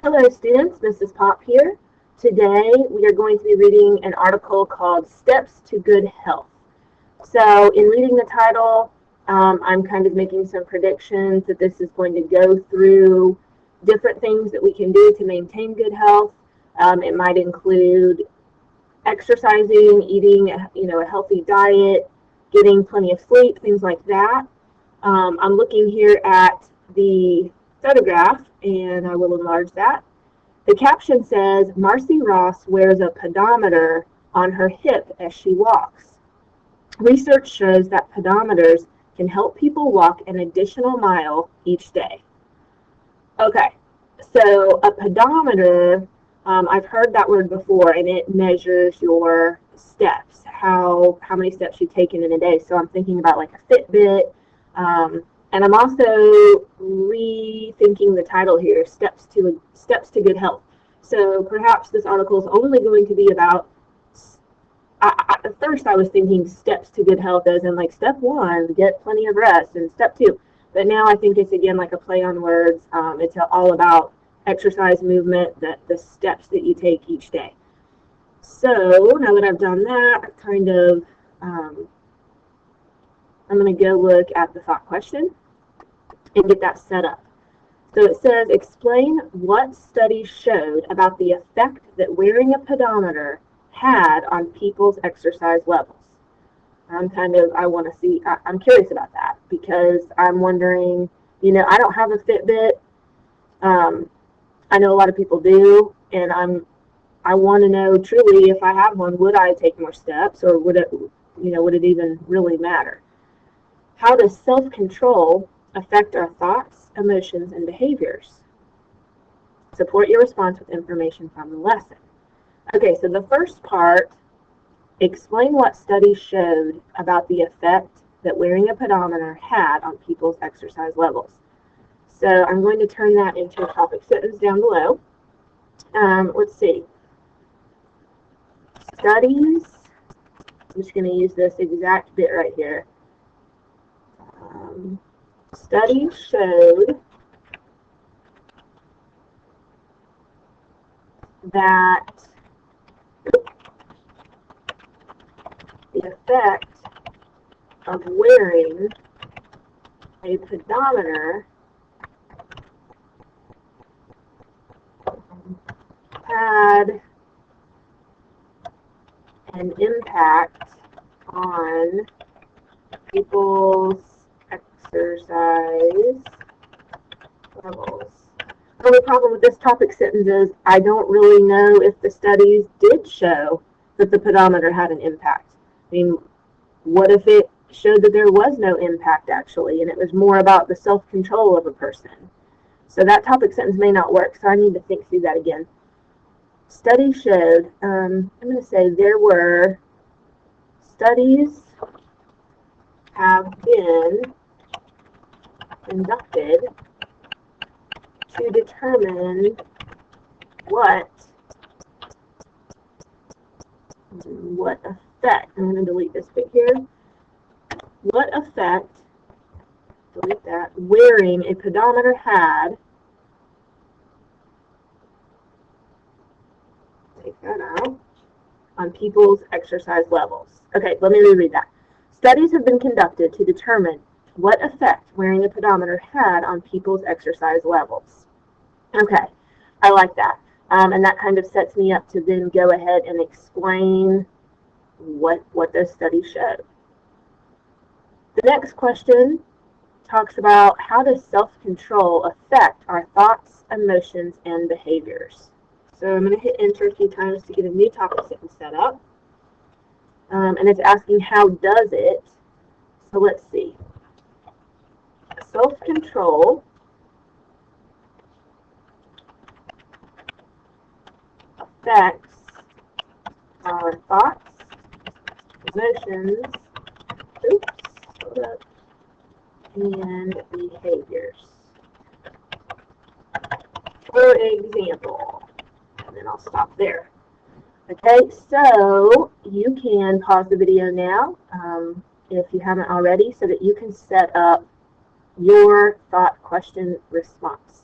Hello students, Mrs. Pop here. Today we are going to be reading an article called Steps to Good Health. So in reading the title, I'm kind of making some predictions that this is going to go through different things that we can do to maintain good health. It might include exercising, eating a healthy diet, getting plenty of sleep, things like that. I'm looking here at the photograph, and I will enlarge that. The caption says, Marcy Ross wears a pedometer on her hip as she walks. Research shows that pedometers can help people walk an additional mile each day. Okay, so a pedometer, I've heard that word before, and it measures your steps, how many steps you've taken in a day. So I'm thinking about like a Fitbit, and I'm also rethinking the title here, Steps to Good Health. So perhaps this article is only going to be about, at first I was thinking steps to good health as in like step 1, get plenty of rest, and step 2. But now I think it's again like a play on words. It's all about exercise, movement, the steps that you take each day. So now that I've done that, I'm going to go look at the thought question and get that set up. So it says, explain what studies showed about the effect that wearing a pedometer had on people's exercise levels. I'm curious about that because I'm wondering, I don't have a Fitbit. I know a lot of people do, and I want to know truly if I have one, would I take more steps, or would it even really matter? How does self-control affect our thoughts, emotions, and behaviors? Support your response with information from the lesson. Okay, so the first part, explain what studies showed about the effect that wearing a pedometer had on people's exercise levels. So I'm going to turn that into a topic sentence down below. Let's see. Studies, I'm just going to use this exact bit right here. Studies showed that the effect of wearing a pedometer had an impact on people's exercise levels. The only problem with this topic sentence is I don't really know if the studies did show that the pedometer had an impact. I mean, what if it showed that there was no impact actually, and it was more about the self-control of a person? So that topic sentence may not work, so I need to think through that again. Studies showed, I'm going to say there were studies have been conducted to determine what effect, I'm going to delete this bit here, what effect, delete that, wearing a pedometer had, take that out, on people's exercise levels. Okay, let me reread that. Studies have been conducted to determine what effect wearing a pedometer had on people's exercise levels. Okay, I like that. And that kind of sets me up to then go ahead and explain what those studies showed. The next question talks about how does self-control affect our thoughts, emotions, and behaviors. So I'm going to hit enter a few times to get a new topic sentence set up. And it's asking how does it. So let's see. Self-control affects our thoughts, emotions, and behaviors. For example, and then I'll stop there. Okay, so you can pause the video now if you haven't already so that you can set up your thought question response.